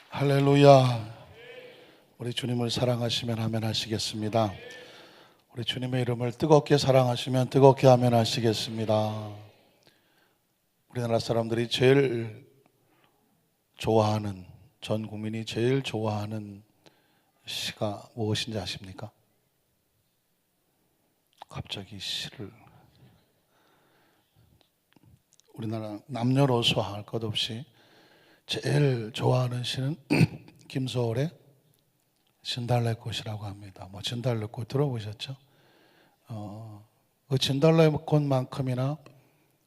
할렐루야. 우리 주님을 사랑하시면 아멘 하시겠습니다. 우리 주님의 이름을 뜨겁게 사랑하시면 뜨겁게 아멘 하시겠습니다. 우리나라 사람들이 제일 좋아하는, 전 국민이 제일 좋아하는 시가 무엇인지 아십니까? 갑자기 시를, 우리나라 남녀노소 할 것 없이 제일 좋아하는 시는 김소월의 진달래꽃이라고 합니다. 진달래꽃 들어보셨죠? 그 진달래꽃만큼이나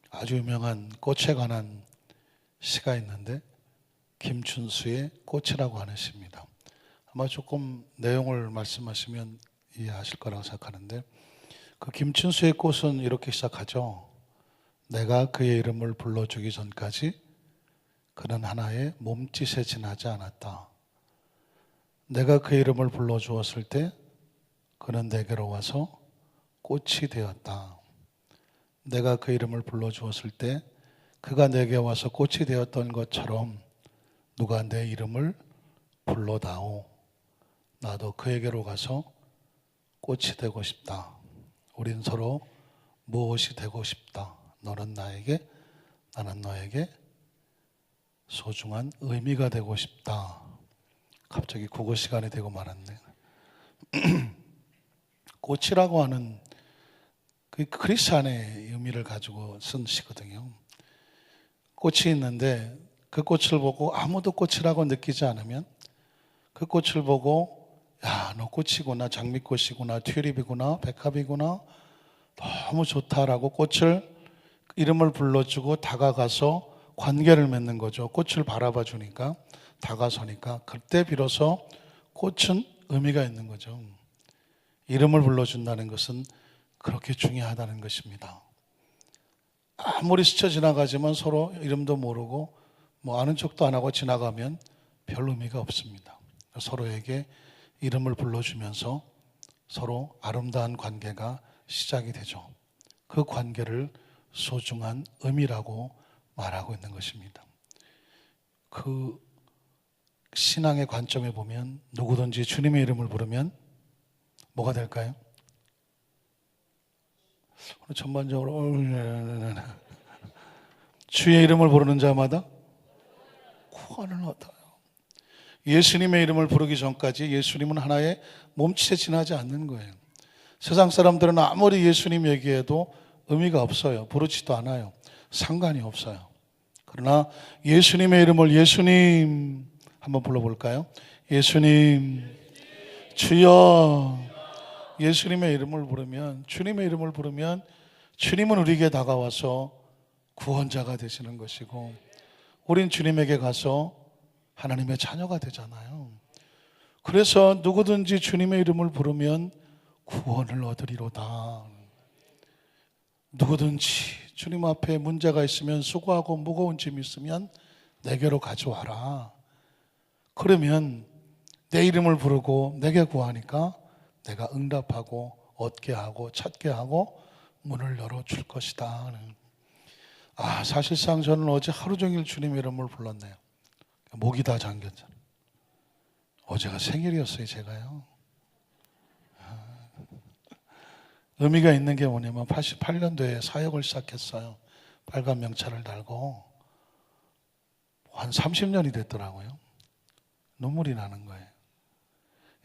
아주 유명한 꽃에 관한 시가 있는데 김춘수의 꽃이라고 하는 시입니다. 아마 조금 내용을 말씀하시면 이해하실 거라고 생각하는데, 그 김춘수의 꽃은 이렇게 시작하죠. 내가 그의 이름을 불러주기 전까지 그는 하나의 몸짓에 지나지 않았다. 내가 그의 이름을 불러주었을 때 그는 내게로 와서 꽃이 되었다. 내가 그 이름을 불러주었을 때 그가 내게 와서 꽃이 되었던 것처럼 누가 내 이름을 불러다오. 나도 그에게로 가서 꽃이 되고 싶다. 우린 서로 무엇이 되고 싶다. 너는 나에게, 나는 너에게 소중한 의미가 되고 싶다. 갑자기 국어 시간이 되고 말았네. 꽃이라고 하는 그 크리스찬의 의미를 가지고 쓴 시거든요. 꽃이 있는데 그 꽃을 보고 아무도 꽃이라고 느끼지 않으면, 그 꽃을 보고 야, 너 꽃이구나, 장미꽃이구나, 튤립이구나, 백합이구나, 너무 좋다라고 꽃을 이름을 불러주고 다가가서 관계를 맺는 거죠. 꽃을 바라봐 주니까, 다가서니까 그때 비로소 꽃은 의미가 있는 거죠. 이름을 불러준다는 것은 그렇게 중요하다는 것입니다. 아무리 스쳐 지나가지만 서로 이름도 모르고 아는 척도 안 하고 지나가면 별 의미가 없습니다. 서로에게 이름을 불러주면서 서로 아름다운 관계가 시작이 되죠. 그 관계를 소중한 의미라고 말하고 있는 것입니다. 그 신앙의 관점에 보면 누구든지 주님의 이름을 부르면 뭐가 될까요? 전반적으로 주의 이름을 부르는 자마다 구원을 얻어요. 예수님의 이름을 부르기 전까지 예수님은 하나의 몸짓에 지나지 않는 거예요. 세상 사람들은 아무리 예수님 얘기해도 의미가 없어요. 부르지도 않아요. 상관이 없어요. 그러나 예수님의 이름을, 예수님 한번 불러볼까요? 예수님, 주여. 예수님의 이름을 부르면, 주님의 이름을 부르면 주님은 우리에게 다가와서 구원자가 되시는 것이고, 우린 주님에게 가서 하나님의 자녀가 되잖아요. 그래서 누구든지 주님의 이름을 부르면 구원을 얻으리로다. 누구든지 주님 앞에 문제가 있으면, 수고하고 무거운 짐이 있으면 내게로 가져와라. 그러면 내 이름을 부르고 내게 구하니까 내가 응답하고 얻게 하고 찾게 하고 문을 열어줄 것이다. 사실상 저는 어제 하루 종일 주님 이름을 불렀네요. 목이 다 잠겼잖아요. 어제가 생일이었어요, 제가요. 의미가 있는 게 뭐냐면 88년도에 사역을 시작했어요. 빨간 명찰을 달고 한 30년이 됐더라고요. 눈물이 나는 거예요.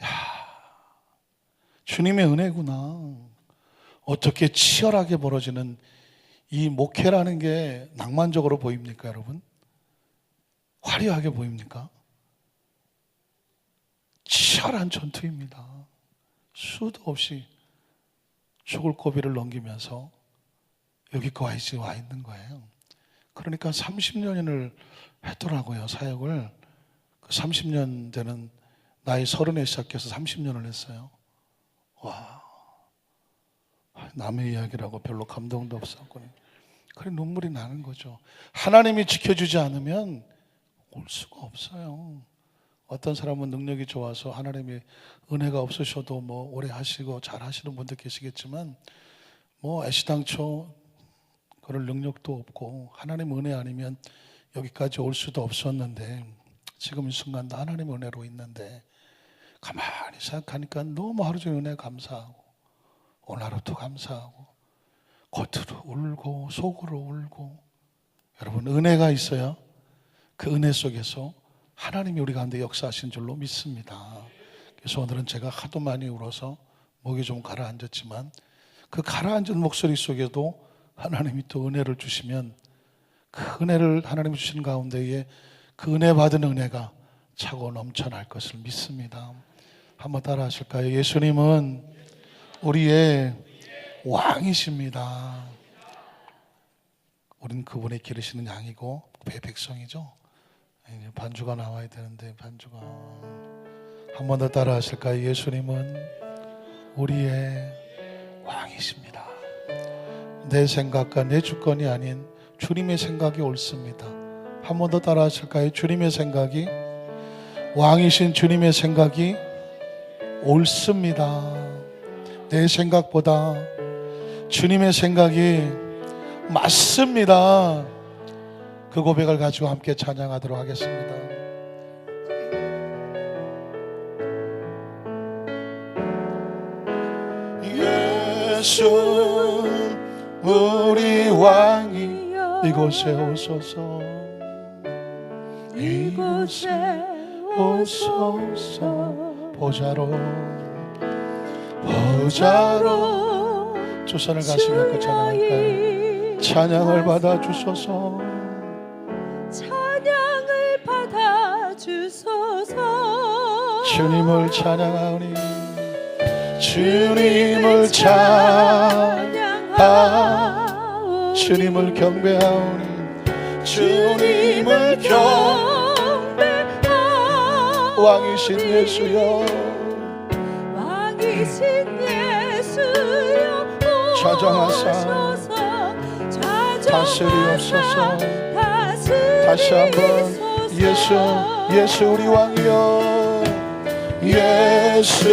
야, 주님의 은혜구나. 어떻게 치열하게 벌어지는 이 목회라는 게 낭만적으로 보입니까, 여러분? 화려하게 보입니까? 치열한 전투입니다. 수도 없이 죽을 고비를 넘기면서 여기까지 와 있는 거예요. 그러니까 30년을 했더라고요, 사역을. 그 30년 되는 나이 30에 시작해서 30년을 했어요. 와, 남의 이야기라고 별로 감동도 없었고, 그래 눈물이 나는 거죠. 하나님이 지켜주지 않으면 올 수가 없어요. 어떤 사람은 능력이 좋아서 하나님의 은혜가 없으셔도 오래 하시고 잘 하시는 분들 계시겠지만, 애시당초 그럴 능력도 없고 하나님 은혜 아니면 여기까지 올 수도 없었는데, 지금 이 순간도 하나님의 은혜로 있는데 가만히 생각하니까 너무 하루 종일 은혜 감사하고 오늘 하루도 감사하고 겉으로 울고 속으로 울고. 여러분, 은혜가 있어요. 그 은혜 속에서 하나님이 우리 가운데 역사하신 줄로 믿습니다. 그래서 오늘은 제가 하도 많이 울어서 목이 좀 가라앉았지만 그 가라앉은 목소리 속에도 하나님이 또 은혜를 주시면 그 은혜를 하나님이 주신 가운데에 그 은혜 받은 은혜가 차고 넘쳐날 것을 믿습니다. 한번 따라 하실까요? 예수님은 우리의 왕이십니다. 우린 그분이 기르시는 양이고 백성이죠. 이제 반주가 나와야 되는데 반주가 한 번 더 따라 하실까요? 예수님은 우리의 왕이십니다. 내 생각과 내 주권이 아닌 주님의 생각이 옳습니다. 한 번 더 따라 하실까요? 주님의 생각이, 왕이신 주님의 생각이 옳습니다. 내 생각보다 주님의 생각이 맞습니다. 그 고백을 가지고 함께 찬양하도록 하겠습니다. 예수 우리 왕이 이곳에 오소서, 이곳에 오소서. 보좌로 두 손을 가슴에 얹고 찬양할까요? 찬양을 받아 주소서, 찬양을 받아 주소서. 주님을 찬양하오니, 주님을 찬양하오니, 주님을 경배하오니, 주님을 경배하오니. 왕이신 예수여, 왕이신 예수여, 좌정하사 다스리옵소서. 다시 한번 예수 우리 왕이여, 예수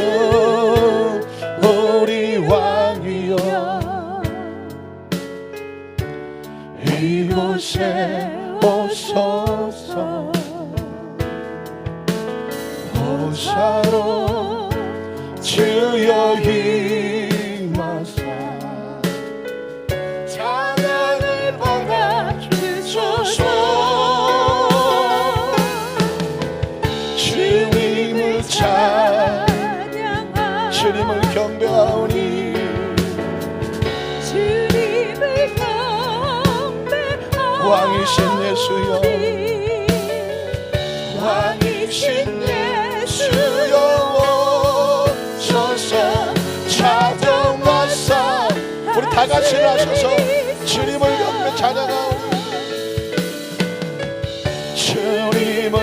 우리 왕이여, 이곳에 오소서. 보좌로 주여 임하사 찬양을 받아 주소서. 주님을 찬양하오니, 주님을 경배하오니, 주님을 경배하오니. 왕이신 예수여, 왕이신 예수여 오소서. 자정하사 우리 다 같이 나서서 주님을 경배 찬양하오니, 주님을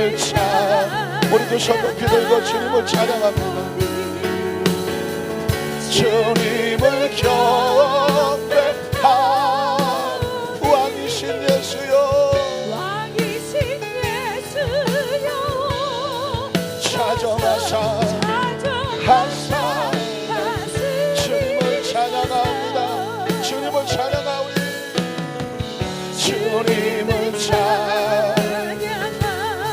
우리도 손 높이 들고 주님을 찬양합니다. 주님을 경배하오니, 왕이신 예수여, 왕이신 예수여, 자정하사 주님을 찬양합니다. 주님을 찬양하오니, 주님을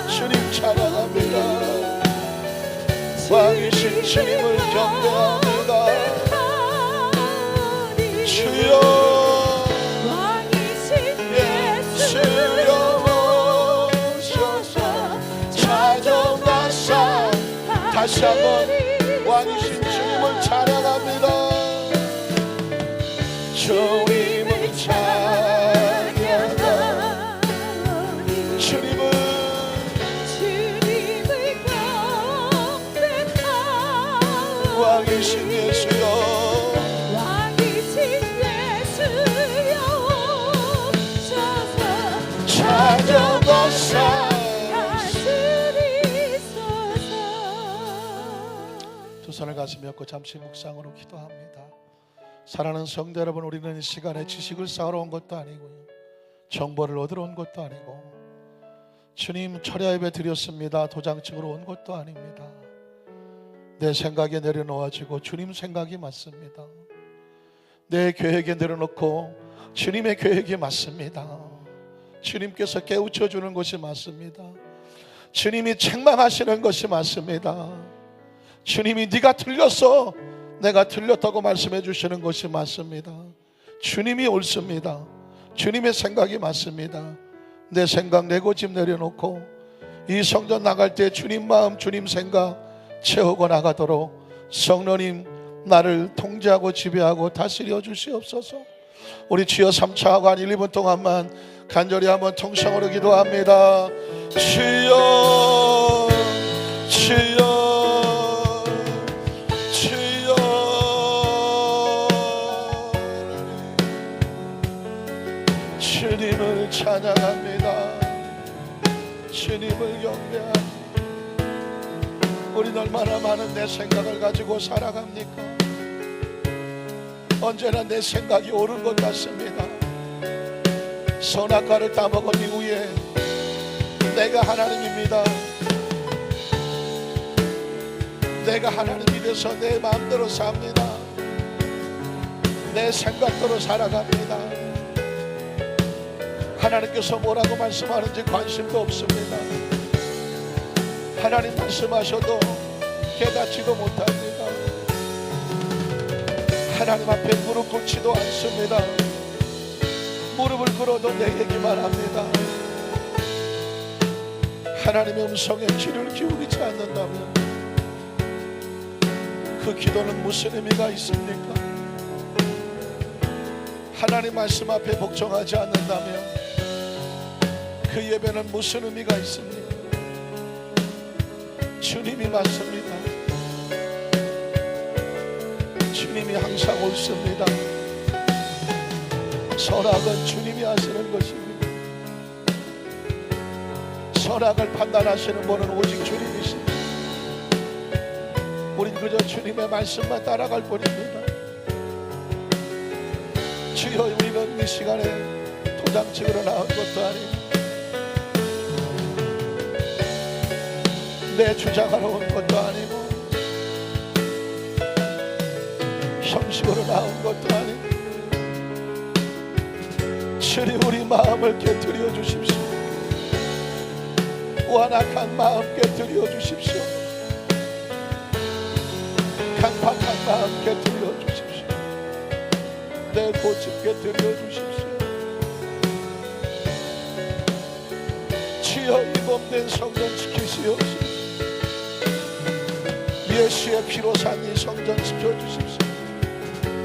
주님 찬양합니다. 왕이신 주님을 경배합니다. 주여, 왕이신 예수여 오소서. 자정하사 다시 한번 왕이신 주님을 찬양합니다. 주님을 찬양하오니, 주님을 경배하오니. 왕이신 예수여, 왕이신 예수여 오소서. 자정하사 다스리소서. 두 손을 가슴에 얹고 잠시 묵상으로 기도합니다. 사랑하는 성도 여러분, 우리는 이 시간에 지식을 쌓으러 온 것도 아니고요, 정보를 얻으러 온 것도 아니고, 주님 철야 예배 드렸습니다 도장측으로 온 것도 아닙니다. 내 생각에 내려놓아지고 주님 생각이 맞습니다. 내 계획에 내려놓고 주님의 계획이 맞습니다. 주님께서 깨우쳐 주는 것이 맞습니다. 주님이 책망하시는 것이 맞습니다. 주님이 네가 틀렸어, 내가 틀렸다고 말씀해 주시는 것이 맞습니다. 주님이 옳습니다. 주님의 생각이 맞습니다. 내 생각, 내 고집 내려놓고 이 성전 나갈 때 주님 마음, 주님 생각 채우고 나가도록 성령님 나를 통제하고 지배하고 다스려 주시옵소서. 우리 주여 3차하고 한 1, 2분 동안만 간절히 한번 통성으로 기도합니다. 주여 주여 주여, 주님을 찬양합니다. 주님을 경배합니다. 우리는 얼마나 많은 내 생각을 가지고 살아갑니까? 언제나 내 생각이 옳은 것 같습니다. 선악과를 따먹은 이후에 내가 하나님입니다, 내가 하나님이 돼서 내 마음대로 삽니다. 내 생각대로 살아갑니다. 하나님께서 뭐라고 말씀하는지 관심도 없습니다. 하나님 말씀하셔도 깨닫지도 못합니다. 하나님 앞에 무릎 꿇지도 않습니다. 무릎을 꿇어도 내 얘기만 합니다. 하나님의 음성에 귀를 기울이지 않는다면 그 기도는 무슨 의미가 있습니까? 하나님 말씀 앞에 복종하지 않는다면 그 예배는 무슨 의미가 있습니까? 주님이 맞습니다. 주님이 항상 옳습니다. 선악은 주님이 하시는 것입니다. 선악을 판단하시는 분은 오직 주님이십니다. 우린 그저 주님의 말씀만 따라갈 뿐입니다. 주여, 우리는 이 시간에 도장찍으러 나온 것도 아니고 내 주장하러 온 것도 아니고 형식으로 나온 것도 아니고 주님, 우리 마음을 깨뜨려 주십시오. 완악한 마음 깨뜨려 주십시오. 강팍한 마음 깨뜨려 주십시오. 내 고집 깨뜨려 주십시오. 주여, 이 몸된 성전 지키시옵소서. 예수의 피로 산 이 성전 지켜주십시오.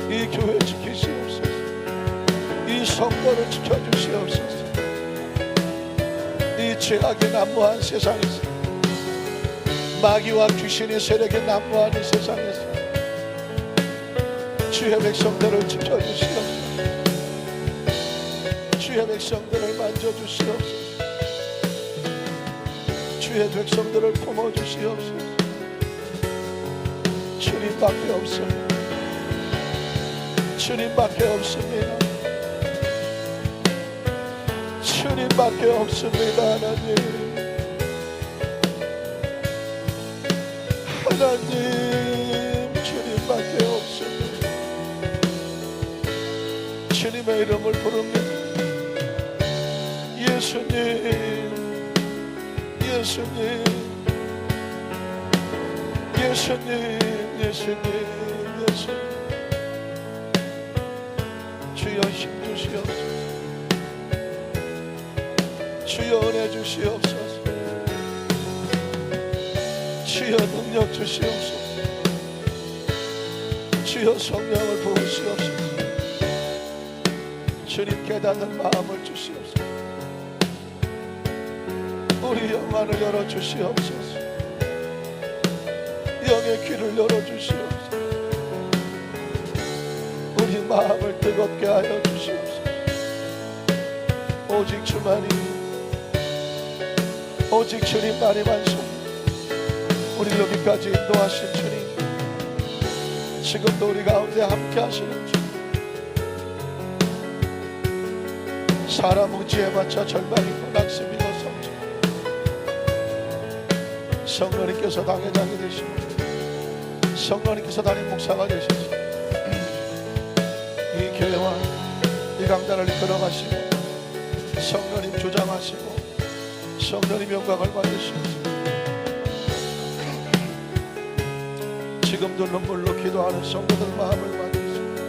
이 교회 지키시옵소서. 이 성도를 지켜주시옵소서. 이 죄악에 난무한 세상에서, 마귀와 귀신의 세력에 난무한 이 세상에서 주의 백성들을 지켜주시옵소서. 주의 백성들을 만져주시옵소서. 주의 백성들을 품어주시옵소서. 주님밖에 없습니다. 주님밖에 없습니다. 주님밖에 없습니다. 하나님, 하나님, 주님밖에 없습니다. 주님의 이름을 부릅니다. 예수님, 예수님, 예수님, 예수님, 예수님. 주여 힘 주시옵소서. 주여 은혜 주시옵소서. 주여 능력 주시옵소서. 주여 성령을 부으시옵소서. 주님 깨닫는 마음을 주시옵소서. 우리 영안을 열어주시옵소서. 영의 귀를 열어주시옵소서. 우리 마음을 뜨겁게 하여 주시옵소서. 오직 주만이, 오직 주님만이 많습니다. 우리 여기까지 인도하신 주님, 지금도 우리 가운데 함께 하시는 주. 사람 의지해봤자 절망이고 낙심이고 성취. 성령님께서 당회장이 되시고 성령님께서 담임 목사가 되시고 이 교회와 이 강단을 이끌어가시고 성령님 주장하시고 성령님 영광을 받으시옵소서. 지금도 눈물로 기도하는 성도들 마음을 받으시옵소서.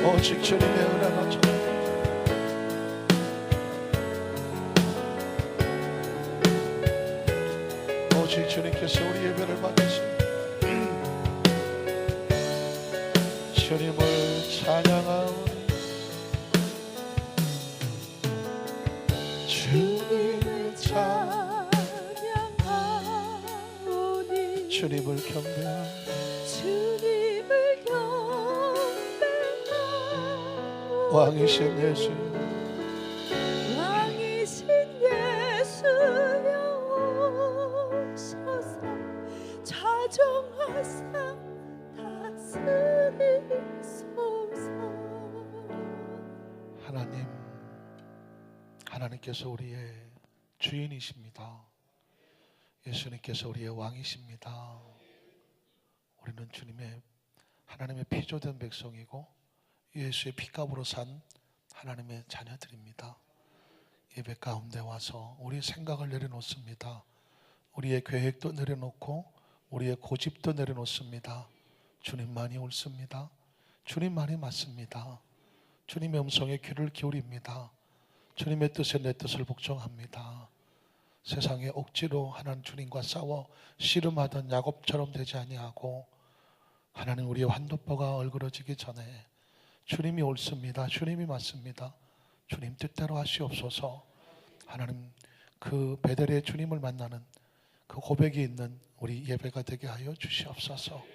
오직 주님의 은혜가 전합니다. 오직 주님께서 우리 예배를 받으십니다. 주님을 찬양하오니 주님을 찬양하오니 주님을 경배하오니 주님을 경배하오니 왕이신 예수 왕이신 예수여 오셔서 자정하사 다스리소서. 하나님께서 우리의 주인이십니다. 예수님께서 우리의 왕이십니다. 우리는 주님의 하나님의 피조된 백성이고 예수의 피값으로 산 하나님의 자녀들입니다. 예배 가운데 와서 우리의 생각을 내려놓습니다. 우리의 계획도 내려놓고 우리의 고집도 내려놓습니다. 주님만이 옳습니다. 주님만이 맞습니다. 주님의 음성에 귀를 기울입니다. 주님의 뜻에 내 뜻을 복종합니다. 세상에 억지로 하나님 주님과 싸워 씨름하던 야곱처럼 되지 아니하고 하나님 우리의 환도뼈가 얼그러지기 전에 주님이 옳습니다. 주님이 맞습니다. 주님 뜻대로 하시옵소서. 하나님 그 베델의 주님을 만나는 그 고백이 있는 우리 예배가 되게 하여 주시옵소서.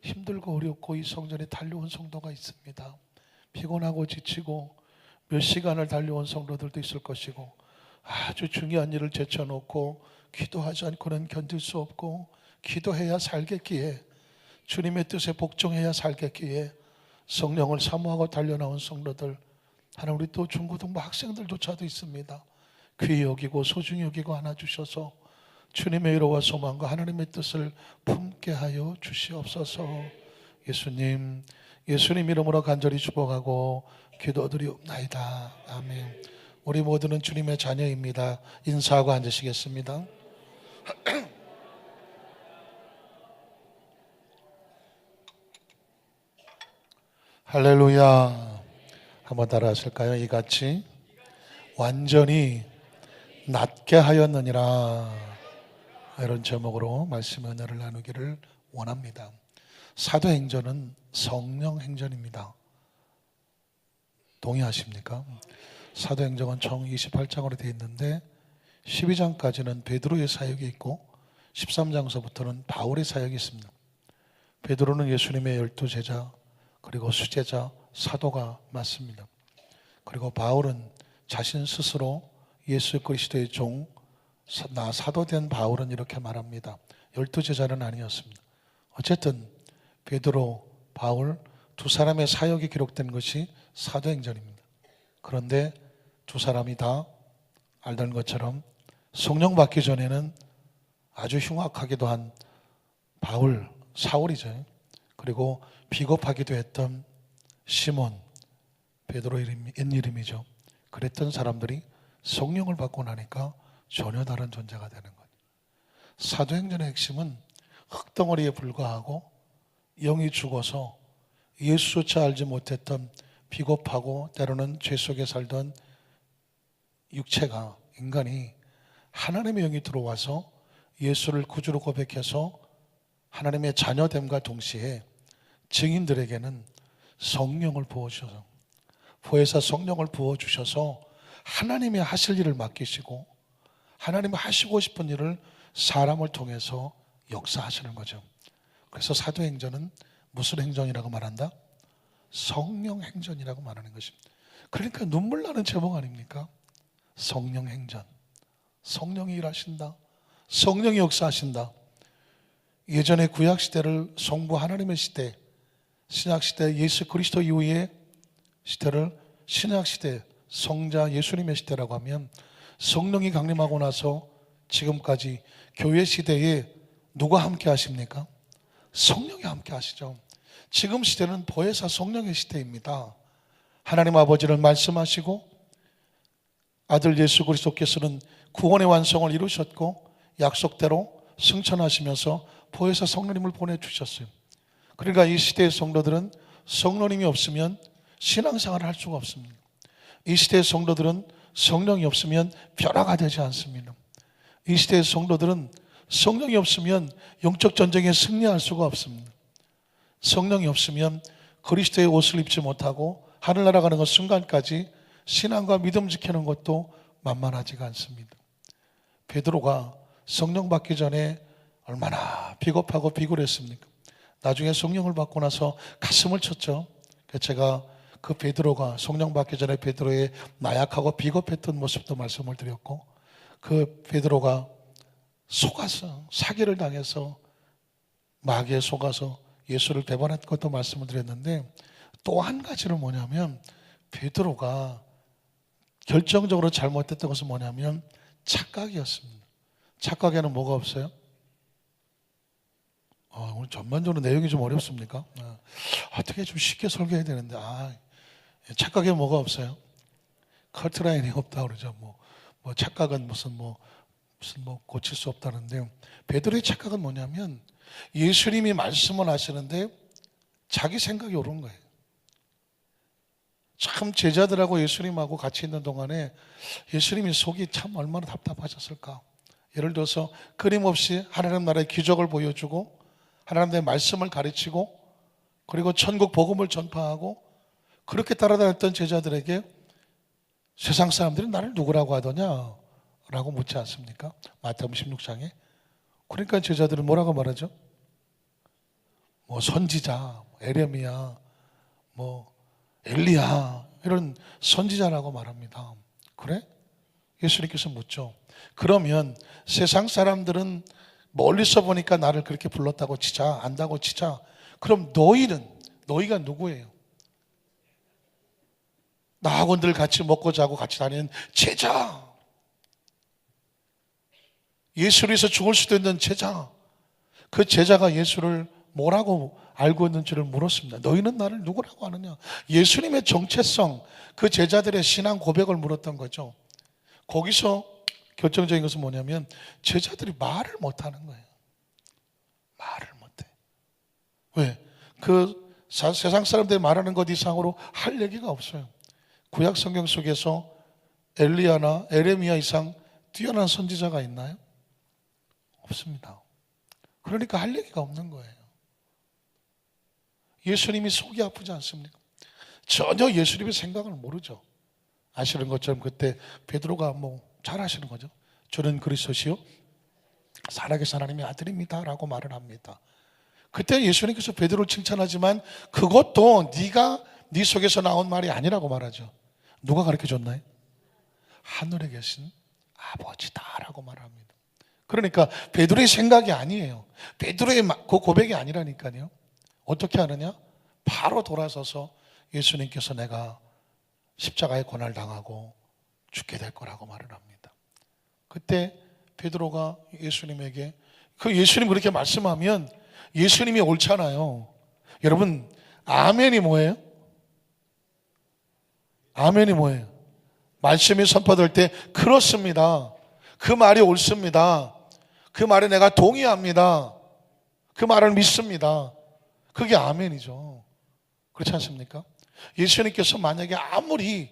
힘들고 어렵고 이 성전에 달려온 성도가 있습니다. 피곤하고 지치고 몇 시간을 달려온 성도들도 있을 것이고 아주 중요한 일을 제쳐놓고 기도하지 않고는 견딜 수 없고 기도해야 살겠기에 주님의 뜻에 복종해야 살겠기에 성령을 사모하고 달려나온 성도들 하나 우리 또 중고등부 학생들조차도 있습니다. 귀히 여기고 소중히 여기고 안아주셔서 주님의 위로와 소망과 하나님의 뜻을 품게 하여 주시옵소서. 예수님 이름으로 간절히 축복하고 기도드리옵나이다. 아멘. 우리 모두는 주님의 자녀입니다. 인사하고 앉으시겠습니다. 할렐루야. 한번 따라 하실까요? 이같이 완전히 낫게 하였느니라. 이런 제목으로 말씀 은혜를 나누기를 원합니다. 사도행전은 성령 행전입니다. 동의하십니까? 사도행전은 총 28장으로 되어 있는데 12장까지는 베드로의 사역이 있고 13장서부터는 바울의 사역이 있습니다. 베드로는 예수님의 12제자 그리고 수제자 사도가 맞습니다. 그리고 바울은 자신 스스로 예수 그리스도의 종, 나 사도된 바울은 이렇게 말합니다. 12제자는 아니었습니다. 어쨌든 베드로, 바울 두 사람의 사역이 기록된 것이 사도행전입니다. 그런데 두 사람이 다 알던 것처럼 성령 받기 전에는 아주 흉악하기도 한 바울, 사울이죠. 그리고 비겁하기도 했던 시몬, 베드로 옛이름이죠. 그랬던 사람들이 성령을 받고 나니까 전혀 다른 존재가 되는 거예요. 사도행전의 핵심은 흙덩어리에 불과하고 영이 죽어서 예수조차 알지 못했던 비겁하고 때로는 죄 속에 살던 육체가, 인간이 하나님의 영이 들어와서 예수를 구주로 고백해서 하나님의 자녀됨과 동시에 증인들에게는 성령을 부어주셔서 보혜사 성령을 부어주셔서 하나님이 하실 일을 맡기시고 하나님이 하시고 싶은 일을 사람을 통해서 역사하시는 거죠. 그래서 사도행전은 무슨 행전이라고 말한다? 성령 행전이라고 말하는 것입니다. 그러니까 눈물 나는 제목 아닙니까? 성령 행전. 성령이 일하신다. 성령이 역사하신다. 예전에 구약시대를 성부 하나님의 시대, 신약시대 예수 그리스도 이후의 시대를 신약시대 성자 예수님의 시대라고 하면 성령이 강림하고 나서 지금까지 교회 시대에 누가 함께 하십니까? 성령이 함께 하시죠. 지금 시대는 보혜사 성령의 시대입니다. 하나님 아버지를 말씀하시고 아들 예수 그리스도께서는 구원의 완성을 이루셨고 약속대로 승천하시면서 보혜사 성령님을 보내주셨어요. 그러니까 이 시대의 성도들은 성령님이 없으면 신앙생활을 할 수가 없습니다. 이 시대의 성도들은 성령이 없으면 변화가 되지 않습니다. 이 시대의 성도들은 성령이 없으면 영적 전쟁에 승리할 수가 없습니다. 성령이 없으면 그리스도의 옷을 입지 못하고 하늘나라 가는 것 순간까지 신앙과 믿음 지키는 것도 만만하지가 않습니다. 베드로가 성령 받기 전에 얼마나 비겁하고 비굴했습니까? 나중에 성령을 받고 나서 가슴을 쳤죠. 제가 그 베드로가 성령 받기 전에 베드로의 나약하고 비겁했던 모습도 말씀을 드렸고, 그 베드로가 속아서 사기를 당해서 마귀에 속아서 예수를 배반했던 것도 말씀을 드렸는데, 또 한 가지는 뭐냐면 베드로가 결정적으로 잘못했던 것은 뭐냐면 착각이었습니다. 착각에는 뭐가 없어요? 오늘 전반적으로 내용이 좀 어렵습니까? 어떻게 좀 쉽게 설교해야 되는데 착각에 뭐가 없어요? 커트라인이 없다 그러죠. 뭐 착각은 무슨 고칠 수 없다는데, 베드로의 착각은 뭐냐면 예수님이 말씀을 하시는데 자기 생각이 옳은 거예요. 참 제자들하고 예수님하고 같이 있는 동안에 예수님이 속이 참 얼마나 답답하셨을까. 예를 들어서 끊임없이 하나님 나라의 기적을 보여주고 하나님의 말씀을 가르치고 그리고 천국 복음을 전파하고 그렇게 따라다녔던 제자들에게 세상 사람들이 나를 누구라고 하더냐 라고 묻지 않습니까? 마태복음 16장에. 그러니까 제자들은 뭐라고 말하죠? 선지자, 에레미야, 엘리야 이런 선지자라고 말합니다. 그래? 예수님께서 묻죠. 그러면 세상 사람들은 멀리서 보니까 나를 그렇게 불렀다고 치자, 안다고 치자. 그럼 너희가 누구예요? 나하고 늘 같이 먹고 자고 같이 다니는 제자. 예수를 위해서 죽을 수도 있는 제자. 그 제자가 예수를 뭐라고 알고 있는지를 물었습니다. 너희는 나를 누구라고 아느냐? 예수님의 정체성, 그 제자들의 신앙 고백을 물었던 거죠. 거기서 결정적인 것은 뭐냐면 제자들이 말을 못하는 거예요. 말을 못해. 왜? 그 세상 사람들이 말하는 것 이상으로 할 얘기가 없어요. 구약 성경 속에서 엘리야나 에레미야 이상 뛰어난 선지자가 있나요? 없습니다. 그러니까 할 얘기가 없는 거예요. 예수님이 속이 아프지 않습니까? 전혀 예수님의 생각을 모르죠. 아시는 것처럼 그때 베드로가 잘 아시는 거죠. 저는 그리스도시요 살아계신 하나님의 아들입니다 라고 말을 합니다. 그때 예수님께서 베드로를 칭찬하지만 그것도 네 속에서 나온 말이 아니라고 말하죠. 누가 가르쳐줬나요? 하늘에 계신 아버지다 라고 말합니다. 그러니까 베드로의 생각이 아니에요. 베드로의 그 고백이 아니라니까요. 어떻게 하느냐? 바로 돌아서서 예수님께서 내가 십자가의 고난을 당하고 죽게 될 거라고 말을 합니다. 그때 베드로가 예수님에게, 그 예수님 그렇게 말씀하면 예수님이 옳잖아요. 여러분, 아멘이 뭐예요? 아멘이 뭐예요? 말씀이 선포될 때 그렇습니다. 그 말이 옳습니다. 그 말에 내가 동의합니다. 그 말을 믿습니다. 그게 아멘이죠. 그렇지 않습니까? 예수님께서 만약에 아무리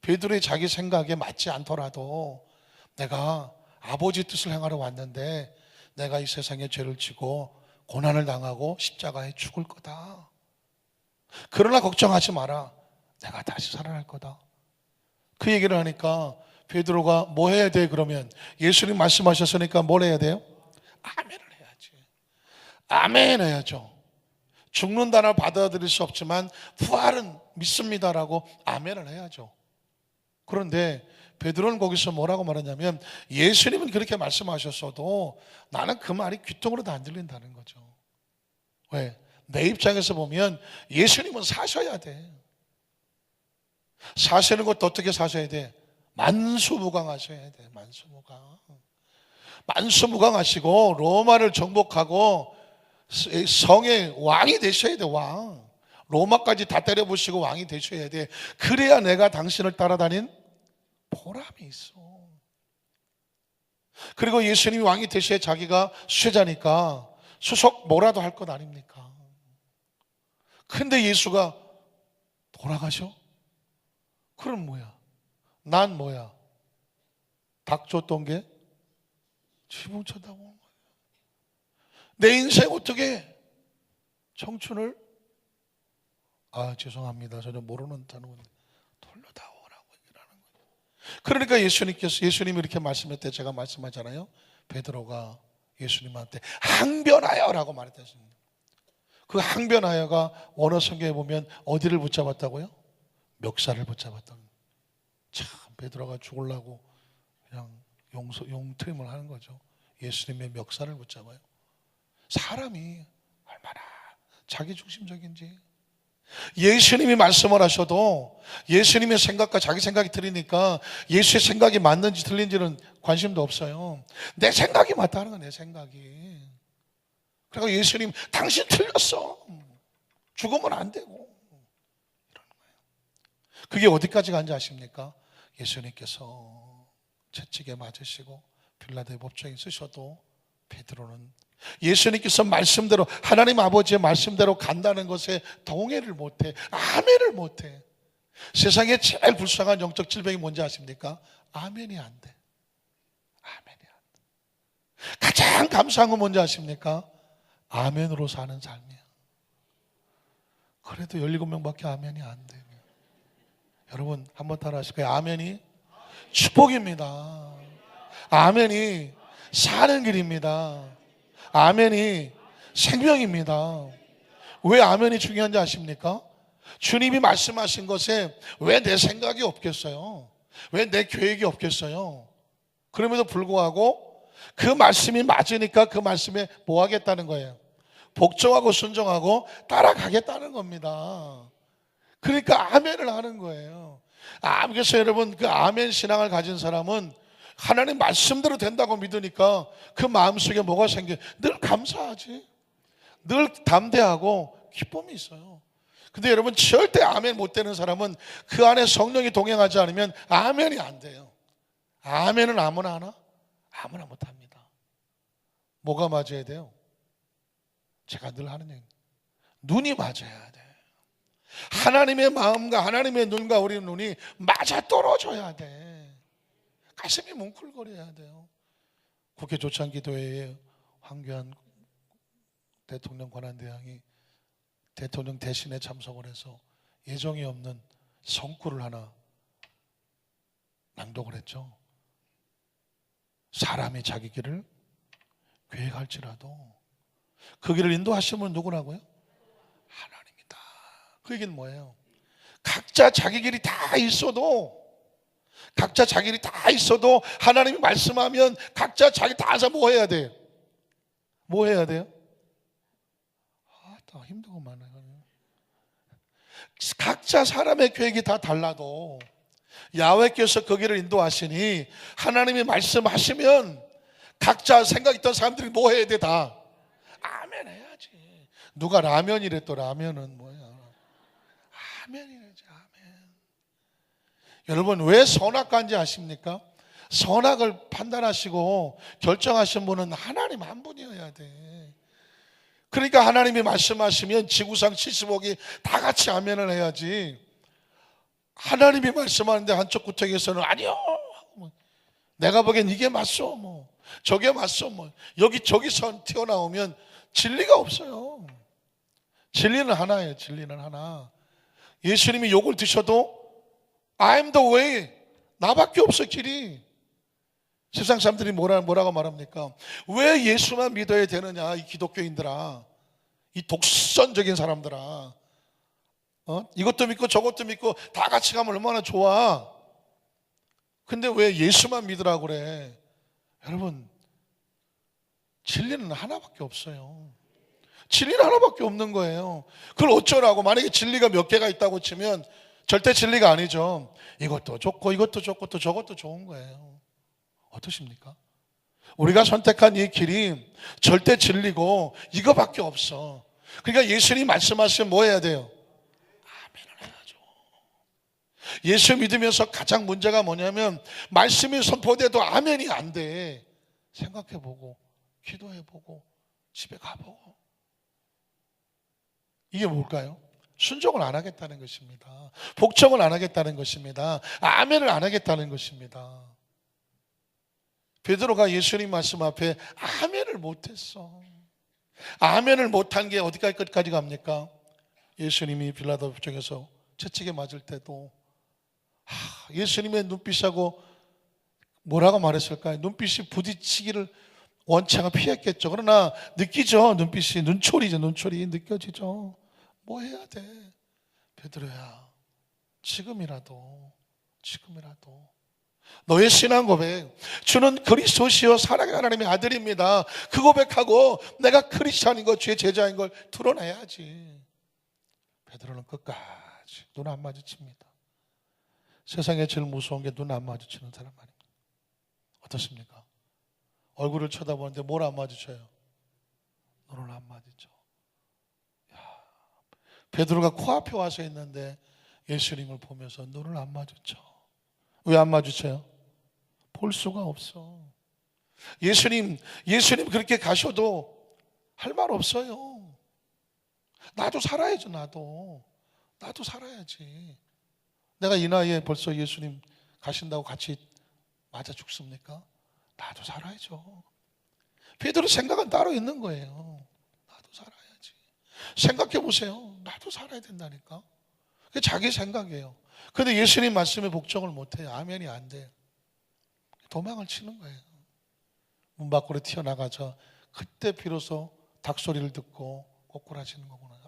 베드로의 자기 생각에 맞지 않더라도 내가 아버지 뜻을 행하러 왔는데 내가 이 세상에 죄를 지고 고난을 당하고 십자가에 죽을 거다. 그러나 걱정하지 마라. 내가 다시 살아날 거다. 그 얘기를 하니까 베드로가 뭐 해야 돼? 그러면 예수님 말씀하셨으니까 뭘 해야 돼요? 아멘을 해야지. 아멘 해야죠. 죽는다나 받아들일 수 없지만 부활은 믿습니다라고 아멘을 해야죠. 그런데 베드로는 거기서 뭐라고 말하냐면 예수님은 그렇게 말씀하셨어도 나는 그 말이 귀통으로도 안 들린다는 거죠. 왜? 내 입장에서 보면 예수님은 사셔야 돼. 사시는 것도 어떻게 사셔야 돼? 만수무강하셔야 돼. 만수무강하시고 로마를 정복하고 성의 왕이 되셔야 돼. 왕. 로마까지 다 때려부시고 왕이 되셔야 돼. 그래야 내가 당신을 따라다닌 보람이 있어. 그리고 예수님이 왕이 되시에 자기가 수혜자니까 수석 뭐라도 할 것 아닙니까? 근데 예수가 돌아가셔? 그럼 뭐야? 난 뭐야? 닭 줬던 게 지붕 쳐다보는 거야. 내 인생 어떻게 청춘을 죄송합니다. 전혀 모르는 단어인데 돌려다오라고 얘기하는 거예요. 그러니까 예수님이 이렇게 말씀할 때 제가 말씀하잖아요. 베드로가 예수님한테 항변하여라고 말했습니다. 그 항변하여가 원어 성경에 보면 어디를 붙잡았다고요? 멱살을 붙잡았다는 거예요. 참 베드로가 죽으려고 그냥 용트림을 하는 거죠. 예수님의 멱살을 붙잡아요. 사람이 얼마나 자기중심적인지. 예수님이 말씀을 하셔도 예수님의 생각과 자기 생각이 틀리니까 예수의 생각이 맞는지 틀린지는 관심도 없어요. 내 생각이 맞다는 거야. 내 생각이. 그러니까 예수님 당신 틀렸어. 죽으면 안 되고 이러는 거예요. 그게 어디까지 간지 아십니까? 예수님께서 채찍에 맞으시고 빌라도의 법정에 쓰셔도 베드로는 예수님께서 말씀대로 하나님 아버지의 말씀대로 간다는 것에 동의를 못해. 아멘을 못해. 세상에 제일 불쌍한 영적 질병이 뭔지 아십니까? 아멘이 안 돼. 아멘이 안 돼. 가장 감사한 건 뭔지 아십니까? 아멘으로 사는 삶이야. 그래도 17명밖에 아멘이 안 돼. 여러분 한번 따라 하실 거예요. 아멘이 축복입니다. 아멘이 사는 길입니다. 아멘이 생명입니다. 왜 아멘이 중요한지 아십니까? 주님이 말씀하신 것에 왜 내 생각이 없겠어요? 왜 내 계획이 없겠어요? 그럼에도 불구하고 그 말씀이 맞으니까 그 말씀에 뭐 하겠다는 거예요? 복종하고 순종하고 따라가겠다는 겁니다. 그러니까 아멘을 하는 거예요. 그래서 여러분 그 아멘 신앙을 가진 사람은 하나님 말씀대로 된다고 믿으니까 그 마음속에 뭐가 생겨요? 늘 감사하지. 늘 담대하고 기쁨이 있어요. 근데 여러분 절대 아멘 못 되는 사람은 그 안에 성령이 동행하지 않으면 아멘이 안 돼요. 아멘은 아무나 하나? 아무나 못합니다. 뭐가 맞아야 돼요? 제가 늘 하는 얘기, 눈이 맞아야 돼. 하나님의 마음과 하나님의 눈과 우리 눈이 맞아 떨어져야 돼. 가슴이 뭉클거려야 돼요. 국회 조창기도회에 황교안 대통령 권한대행이 대통령 대신에 참석을 해서 예정이 없는 성구를 하나 낭독을 했죠. 사람이 자기 길을 계획할지라도 그 길을 인도하시는 분은 누구라고요? 하나님이다. 그 얘기는 뭐예요? 각자 자기 길이 다 있어도 하나님이 말씀하면 각자 자기 다 해서 뭐 해야 돼요? 뭐 해야 돼요? 더 힘들구만. 각자 사람의 계획이 다 달라도 야훼께서 그 길을 인도하시니 하나님이 말씀하시면 각자 생각 있던 사람들이 뭐 해야 돼? 다 아멘 해야지. 누가 라면이래. 또 라면은 뭐야? 아멘이래지. 아멘. 여러분 왜 선악과인지 아십니까? 선악을 판단하시고 결정하신 분은 하나님 한 분이어야 돼. 그러니까 하나님이 말씀하시면 지구상 70억이 다 같이 아멘을 해야지. 하나님이 말씀하는데 한쪽 구석에서는 아니요, 내가 보기엔 이게 맞소, 저게 맞소, 여기저기서 튀어나오면 진리가 없어요. 진리는 하나예요. 진리는 하나. 예수님이 욕을 드셔도 I'm the way, 나밖에 없어 길이. 세상 사람들이 뭐라고 말합니까? 왜 예수만 믿어야 되느냐, 이 기독교인들아, 이 독선적인 사람들아. 이것도 믿고 저것도 믿고 다 같이 가면 얼마나 좋아. 근데 왜 예수만 믿으라고 그래? 여러분 진리는 하나밖에 없어요. 진리는 하나밖에 없는 거예요. 그걸 어쩌라고. 만약에 진리가 몇 개가 있다고 치면 절대 진리가 아니죠. 이것도 좋고 이것도 좋고 또 저것도 좋은 거예요. 어떠십니까? 우리가 선택한 이 길이 절대 진리고 이거밖에 없어. 그러니까 예수님이 말씀하시면 뭐 해야 돼요? 아멘을 해야죠. 예수 믿으면서 가장 문제가 뭐냐면 말씀이 선포돼도 아멘이 안 돼. 생각해보고 기도해보고 집에 가보고. 이게 뭘까요? 순종을 안 하겠다는 것입니다. 복종을 안 하겠다는 것입니다. 아멘을 안 하겠다는 것입니다. 베드로가 예수님 말씀 앞에 아멘을 못했어. 아멘을 못한 게 어디까지 갑니까? 예수님이 빌라도 법정에서 채찍에 맞을 때도 예수님의 눈빛하고 뭐라고 말했을까요? 눈빛이 부딪히기를 원체가 피했겠죠. 그러나 느끼죠. 눈빛이 눈초리죠. 눈초리 느껴지죠. 뭐 해야 돼? 베드로야, 지금이라도 너의 신앙 고백, 주는 그리스도시요 사랑의 하나님의 아들입니다. 그 고백하고 내가 크리스찬인 것, 주의 제자인 걸 드러내야지. 베드로는 끝까지 눈 안 마주칩니다. 세상에 제일 무서운 게 눈 안 마주치는 사람 아닙니까? 어떻습니까? 얼굴을 쳐다보는데 뭘 안 마주쳐요? 눈을 안 마주쳐. 베드로가 코앞에 와서 있는데 예수님을 보면서 눈을 안 마주쳐. 왜 안 마주쳐요? 볼 수가 없어. 예수님 그렇게 가셔도 할 말 없어요. 나도 살아야죠. 나도 살아야지. 내가 이 나이에 벌써 예수님 가신다고 같이 맞아 죽습니까? 나도 살아야죠. 베드로 생각은 따로 있는 거예요. 나도 살아야지. 생각해 보세요. 나도 살아야 된다니까. 그게 자기 생각이에요. 그런데 예수님 말씀에 복종을 못해요. 아멘이 안 돼요. 도망을 치는 거예요. 문 밖으로 튀어나가서 그때 비로소 닭소리를 듣고 꼬꾸라지는 거구나.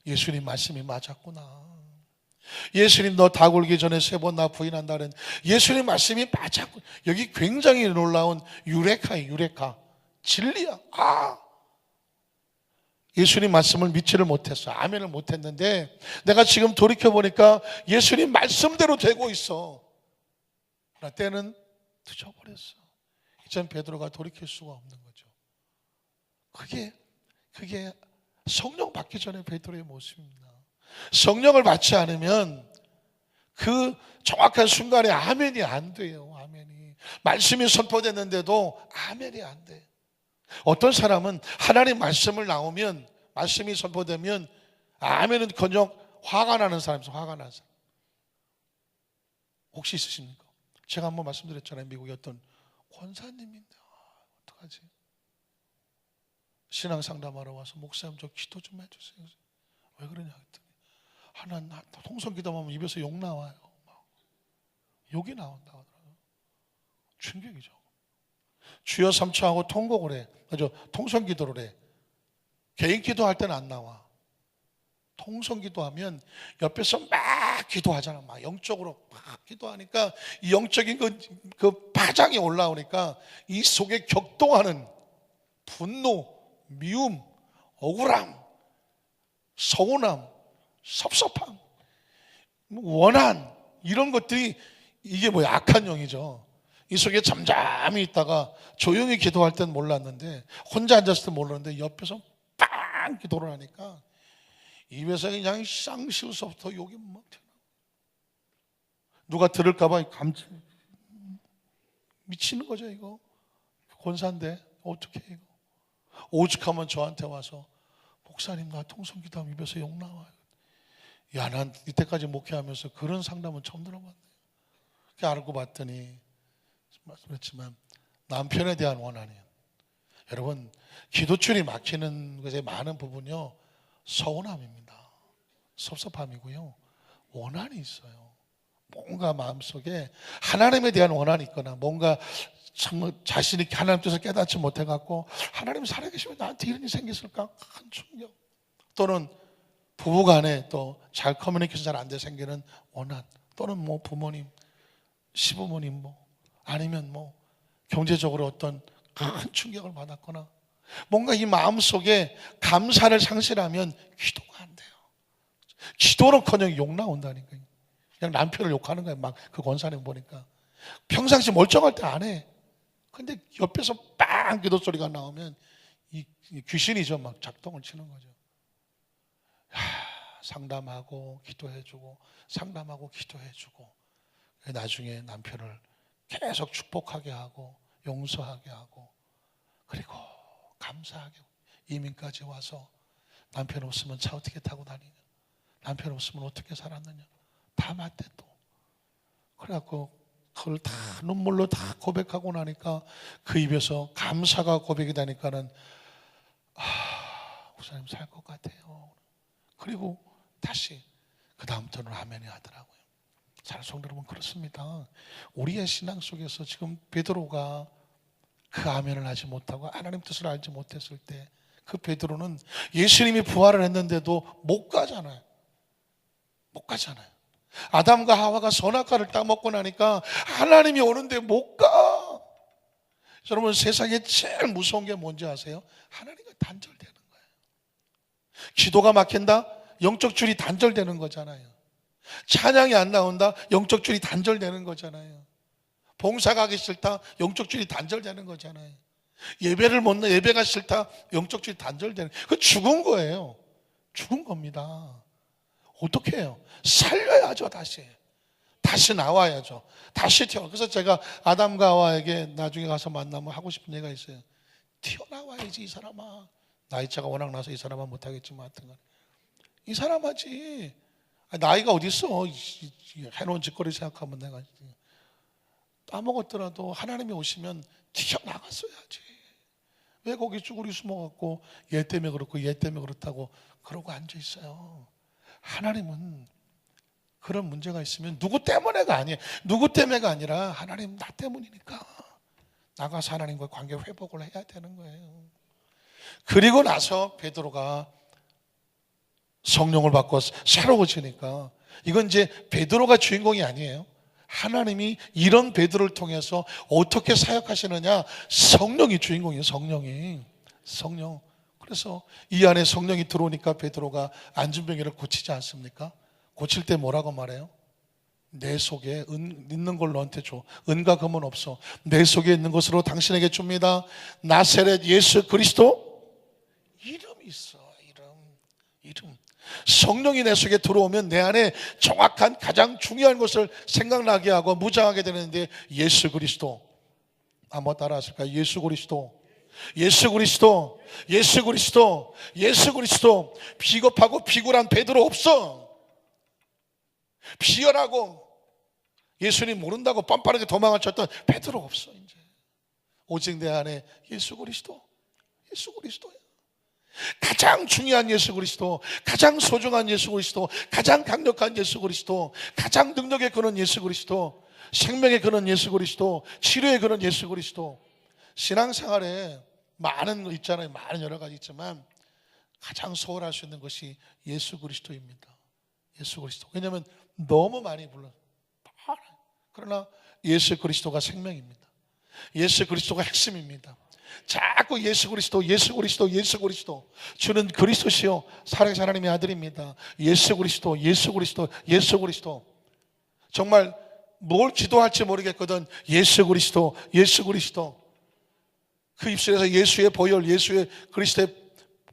예수님 말씀이 맞았구나. 예수님 너 닭 울기 전에 3번 나 부인한다는 예수님 말씀이 맞았구나. 여기 굉장히 놀라운 유레카예요. 유레카. 진리야. 예수님 말씀을 믿지를 못했어. 아멘을 못했는데 내가 지금 돌이켜보니까 예수님 말씀대로 되고 있어. 그러나 때는 늦어버렸어. 이젠 베드로가 돌이킬 수가 없는 거죠. 그게 성령 받기 전에 베드로의 모습입니다. 성령을 받지 않으면 그 정확한 순간에 아멘이 안 돼요. 아멘이. 말씀이 선포됐는데도 아멘이 안 돼. 어떤 사람은 하나님 말씀을 나오면 말씀이 선포되면 아멘은 그냥 화가 나는 사람이 있어요. 화가 나는 사람. 혹시 있으십니까? 제가 한번 말씀드렸잖아요. 미국의 어떤 권사님인데 어떡하지? 신앙 상담하러 와서 목사님 저 기도 좀 해주세요. 왜 그러냐 했더니 통성 기도하면 입에서 욕 나와요. 욕이 나온다고 하더라고요. 충격이죠. 주여 삼초하고 통곡을 해. 그죠? 통성 기도를 해. 개인 기도할 때는 안 나와. 통성 기도하면 옆에서 막 기도하잖아. 막 영적으로 막 기도하니까 이 영적인 그 파장이 올라오니까 이 속에 격동하는 분노, 미움, 억울함, 서운함, 섭섭함, 원한 이런 것들이 이게 뭐야? 악한 영이죠. 이 속에 잠잠히 있다가 조용히 기도할 땐 몰랐는데 혼자 앉았을 때 몰랐는데 옆에서 빵 기도를 하니까 입에서 그냥 쌍시우서부터 욕이 막 튀어나와. 누가 들을까봐 미치는 거죠. 이거 권사인데 어떻게 이거 오죽하면 저한테 와서 목사님 나 통성 기도하면 입에서 욕 나와요. 야, 난 이때까지 목회하면서 그런 상담은 처음 들어봤네. 그렇게 알고 봤더니 말씀했지만 남편에 대한 원한이에요. 여러분 기도줄이 막히는 것의 많은 부분이요 서운함입니다. 섭섭함이고요 원한이 있어요. 뭔가 마음속에 하나님에 대한 원한이 있거나 뭔가 정말 자신이 하나님 뜻을 깨닫지 못해갖고 하나님 살아계시면 나한테 이런 일이 생겼을까? 큰 충격. 또는 부부간에 또 잘 커뮤니케이션 잘 안 돼 생기는 원한. 또는 뭐 부모님, 시부모님 뭐 아니면 뭐 경제적으로 어떤 큰 충격을 받았거나 뭔가 이 마음속에 감사를 상실하면 기도가 안 돼요. 기도는커녕 욕 나온다니까요. 그냥 남편을 욕하는 거예요. 막 그 권사님 보니까 평상시 멀쩡할 때 안 해. 근데 옆에서 빵 기도 소리가 나오면 이 귀신이죠. 막 작동을 치는 거죠. 상담하고 기도해주고 상담하고 기도해주고 나중에 남편을 계속 축복하게 하고 용서하게 하고 그리고 감사하게 이민까지 와서 남편 없으면 차 어떻게 타고 다니냐, 남편 없으면 어떻게 살았느냐 다 맞대 또. 그래갖고 그걸 다 눈물로 다 고백하고 나니까 그 입에서 감사가 고백이 되니까는 목사님 살 것 같아요. 그리고 다시 그 다음부터는 아멘이 하더라고요. 잘 성도 여러분, 그렇습니다. 우리의 신앙 속에서 지금 베드로가 그 아멘을 하지 못하고 하나님 뜻을 알지 못했을 때 그 베드로는 예수님이 부활을 했는데도 못 가잖아요. 못 가잖아요. 아담과 하와가 선악과를 따먹고 나니까 하나님이 오는데 못 가. 여러분, 세상에 제일 무서운 게 뭔지 아세요? 하나님과 단절되는 거예요. 기도가 막힌다? 영적 줄이 단절되는 거잖아요. 찬양이 안 나온다? 영적 줄이 단절되는 거잖아요. 봉사 가기 싫다? 영적 줄이 단절되는 거잖아요. 예배가 싫다? 영적 줄이 단절되는 거예요. 그 죽은 거예요. 죽은 겁니다. 어떻게 해요? 살려야죠. 다시 나와야죠. 다시 태어나. 그래서 제가 아담과 하와에게 나중에 가서 만나면 하고 싶은 얘기가 있어요. 튀어나와야지 이 사람아. 나이차가 워낙 나서 이 사람은 못하겠지만 하여튼 이 사람 하지. 나이가 어디 있어. 해놓은 짓거리 생각하면 내가 따먹었더라도 하나님이 오시면 튀어나갔어야지. 왜 거기 쭈구리 숨어갖고 얘 때문에 그렇고 얘 때문에 그렇다고 그러고 앉아있어요. 하나님은 그런 문제가 있으면 누구 때문에가 아니에요. 누구 때문에가 아니라 하나님 나 때문이니까 나가서 하나님과 관계 회복을 해야 되는 거예요. 그리고 나서 베드로가 성령을 받고 새로워지니까 이건 이제 베드로가 주인공이 아니에요. 하나님이 이런 베드로를 통해서 어떻게 사역하시느냐, 성령이 주인공이에요. 성령. 그래서 이 안에 성령이 들어오니까 베드로가 안진병이를 고치지 않습니까? 고칠 때 뭐라고 말해요? 내 속에 있는 걸 너한테 줘. 은과 금은 없어. 내 속에 있는 것으로 당신에게 줍니다. 나사렛 예수 그리스도 이름이 있어. 이름. 성령이 내 속에 들어오면 내 안에 정확한 가장 중요한 것을 생각나게 하고 무장하게 되는데 예수 그리스도. 한번 따라하실까요? 예수 그리스도. 비겁하고 비굴한 베드로 없어. 비열하고 예수님 모른다고 뻔뻔하게 도망을 쳤던 베드로 없어. 이제 오직 내 안에 예수 그리스도야. 가장 중요한 예수 그리스도, 가장 소중한 예수 그리스도, 가장 강력한 예수 그리스도, 가장 능력의 근원 예수 그리스도, 생명의 근원 예수 그리스도, 치료의 근원 예수 그리스도. 신앙생활에 많은 거 있잖아요. 많은 여러 가지 있지만 가장 소홀할 수 있는 것이 예수 그리스도입니다. 예수 그리스도. 왜냐하면 너무 많이 불러요. 그러나 예수 그리스도가 생명입니다. 예수 그리스도가 핵심입니다. 자꾸 예수 그리스도. 주는 그리스도시요 살아계신 하나님의 아들입니다. 예수 그리스도. 정말 뭘 기도할지 모르겠거든. 예수 그리스도. 그 입술에서 예수의 보혈, 예수의 그리스도의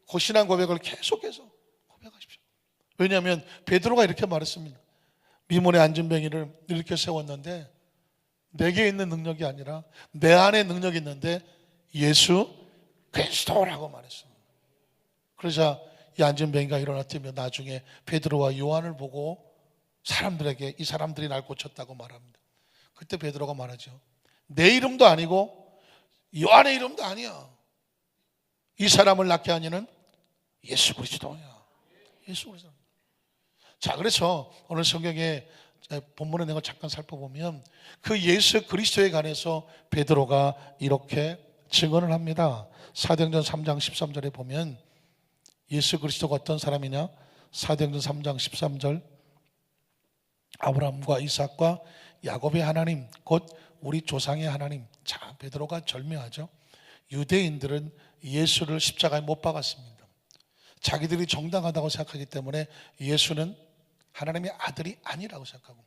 고신한 고백을 계속해서 고백하십시오. 왜냐하면 베드로가 이렇게 말했습니다. 미문의 안진뱅이를 이렇게 세웠는데 내게 있는 능력이 아니라 내 안에 능력이 있는데 예수 그리스도라고 말했습니다. 그러자 이 안진뱅이가 일어났다며 나중에 베드로와 요한을 보고 사람들에게 이 사람들이 날 고쳤다고 말합니다. 그때 베드로가 말하죠. 내 이름도 아니고 요한의 이름도 아니야. 이 사람을 낫게 하니는 예수 그리스도야. 예수 그리스도. 자, 그래서 오늘 성경에 본문에 내가 잠깐 살펴보면 그 예수 그리스도에 관해서 베드로가 이렇게 증언을 합니다. 사도행전 3장 13절에 보면 예수 그리스도가 어떤 사람이냐? 사도행전 3장 13절 아브라함과 이삭과 야곱의 하나님 곧 우리 조상의 하나님. 자, 베드로가 절묘하죠. 유대인들은 예수를 십자가에 못 박았습니다. 자기들이 정당하다고 생각하기 때문에 예수는 하나님의 아들이 아니라고 생각하고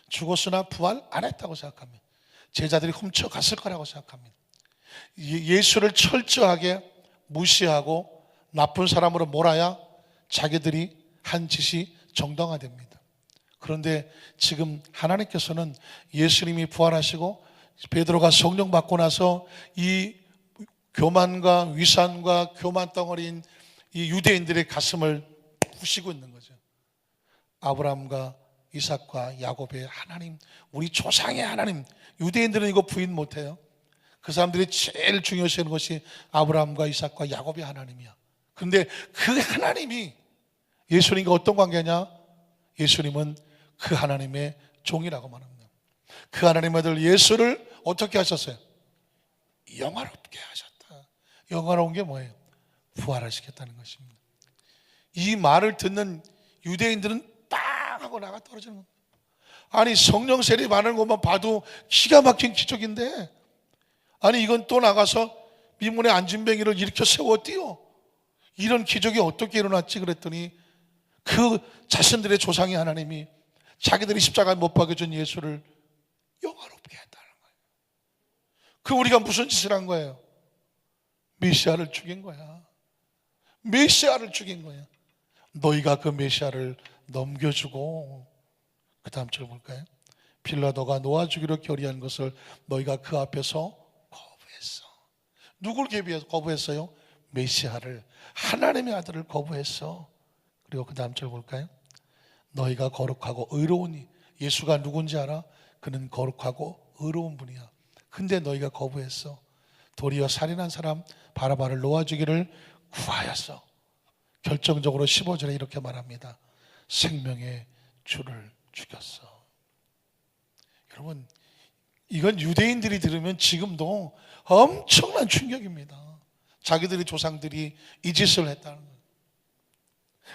죽었으나 부활 안 했다고 생각합니다. 제자들이 훔쳐갔을 거라고 생각합니다. 예수를 철저하게 무시하고 나쁜 사람으로 몰아야 자기들이 한 짓이 정당화됩니다. 그런데 지금 하나님께서는 예수님이 부활하시고 베드로가 성령 받고 나서 이 교만과 위선과 교만 덩어리인 이 유대인들의 가슴을 부시고 있는 거죠. 아브라함과 이삭과 야곱의 하나님, 우리 조상의 하나님. 유대인들은 이거 부인 못해요. 그 사람들이 제일 중요시하는 것이 아브라함과 이삭과 야곱의 하나님이야. 그런데 그 하나님이 예수님과 어떤 관계냐? 예수님은 그 하나님의 종이라고 말합니다. 그 하나님의 아들 예수를 어떻게 하셨어요? 영화롭게 하셨다. 영화로운 게 뭐예요? 부활하시겠다는 것입니다. 이 말을 듣는 유대인들은 빵 하고 나가 떨어지는 겁니다. 아니, 성령 세례 받는 것만 봐도 기가 막힌 기적인데, 아니 이건 또 나가서 미문의 안진뱅이를 일으켜 세워 띄워, 이런 기적이 어떻게 일어났지? 그랬더니 그 자신들의 조상의 하나님이 자기들이 십자가에 못 박여준 예수를 영화롭게 했다는 거예요. 그 우리가 무슨 짓을 한 거예요? 메시아를 죽인 거야. 메시아를 죽인 거야. 너희가 그 메시아를 넘겨주고, 그 다음 절 볼까요? 빌라도가 놓아주기로 결의한 것을 너희가 그 앞에서 거부했어. 누굴 거부했어요? 메시아를, 하나님의 아들을 거부했어. 그리고 그 다음 절 볼까요? 너희가 거룩하고 의로우니, 예수가 누군지 알아? 그는 거룩하고 의로운 분이야. 근데 너희가 거부했어. 도리어 살인한 사람 바라바를 놓아주기를 구하였어. 결정적으로 15절에 이렇게 말합니다. 생명의 주를 죽였어. 여러분, 이건 유대인들이 들으면 지금도 엄청난 충격입니다. 자기들의 조상들이 이 짓을 했다는 거예요.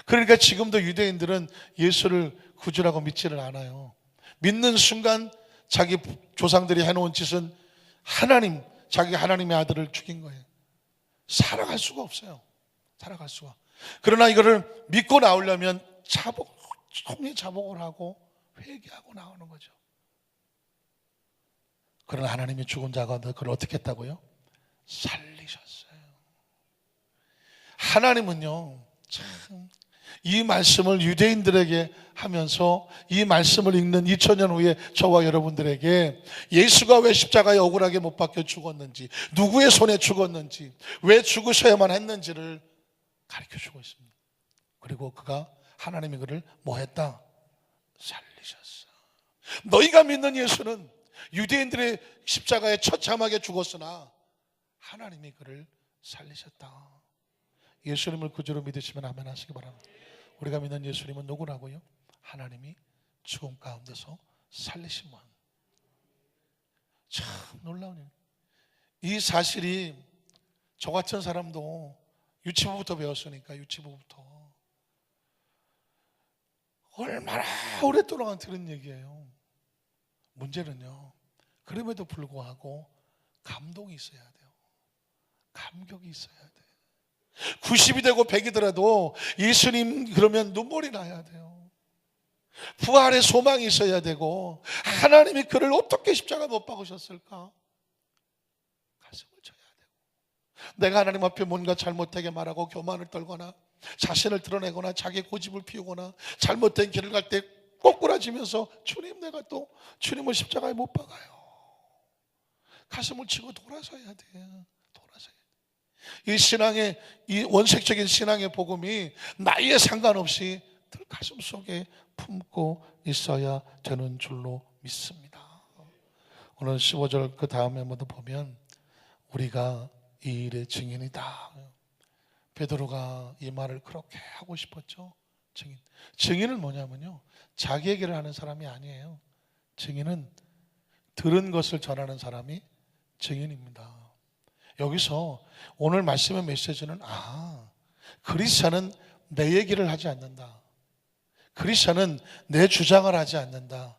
그러니까 지금도 유대인들은 예수를 구주라고 믿지를 않아요. 믿는 순간 자기 조상들이 해놓은 짓은 하나님, 자기 하나님의 아들을 죽인 거예요. 살아갈 수가 없어요. 살아갈 수가. 그러나 이거를 믿고 나오려면 자복을 하고 회개하고 나오는 거죠. 그러나 하나님이 죽은 자가 그걸 어떻게 했다고요? 살리셨어요. 하나님은요, 참 이 말씀을 유대인들에게 하면서 이 말씀을 읽는 2000년 후에 저와 여러분들에게 예수가 왜 십자가에 억울하게 못 박혀 죽었는지, 누구의 손에 죽었는지, 왜 죽으셔야만 했는지를 가르쳐주고 있습니다. 그리고 그가, 하나님이 그를 뭐 했다? 살리셨어. 너희가 믿는 예수는 유대인들의 십자가에 처참하게 죽었으나 하나님이 그를 살리셨다. 예수님을 구주로 믿으시면 아멘 하시기 바랍니다. 우리가 믿는 예수님은 누구라고요? 하나님이 죽음 가운데서 살리신 분. 참 놀라운 일. 이 사실이 저 같은 사람도 유치부부터 배웠으니까, 유치부부터 얼마나 오랫동안 들은 얘기예요. 문제는요, 그럼에도 불구하고 감동이 있어야 돼요. 감격이 있어야 돼요. 90이 되고 100이 더라도 예수님 그러면 눈물이 나야 돼요. 부활의 소망이 있어야 되고, 하나님이 그를 어떻게 십자가 못 박으셨을까? 가슴을 쳐야 되고, 내가 하나님 앞에 뭔가 잘못되게 말하고 교만을 떨거나 자신을 드러내거나 자기 고집을 피우거나 잘못된 길을 갈 때 꼬꾸라지면서 주님, 내가 또 주님을 십자가에 못 박아요. 가슴을 치고 돌아서야 돼요. 이 신앙의, 이 원색적인 신앙의 복음이 나이에 상관없이 늘 가슴 속에 품고 있어야 되는 줄로 믿습니다. 오늘 15절 그 다음에 모두 보면 우리가 이 일의 증인이다. 베드로가 이 말을 그렇게 하고 싶었죠. 증인은 뭐냐면요, 자기 얘기를 하는 사람이 아니에요. 증인은 들은 것을 전하는 사람이 증인입니다. 여기서 오늘 말씀의 메시지는, 그리스찬은 내 얘기를 하지 않는다. 그리스찬은 내 주장을 하지 않는다.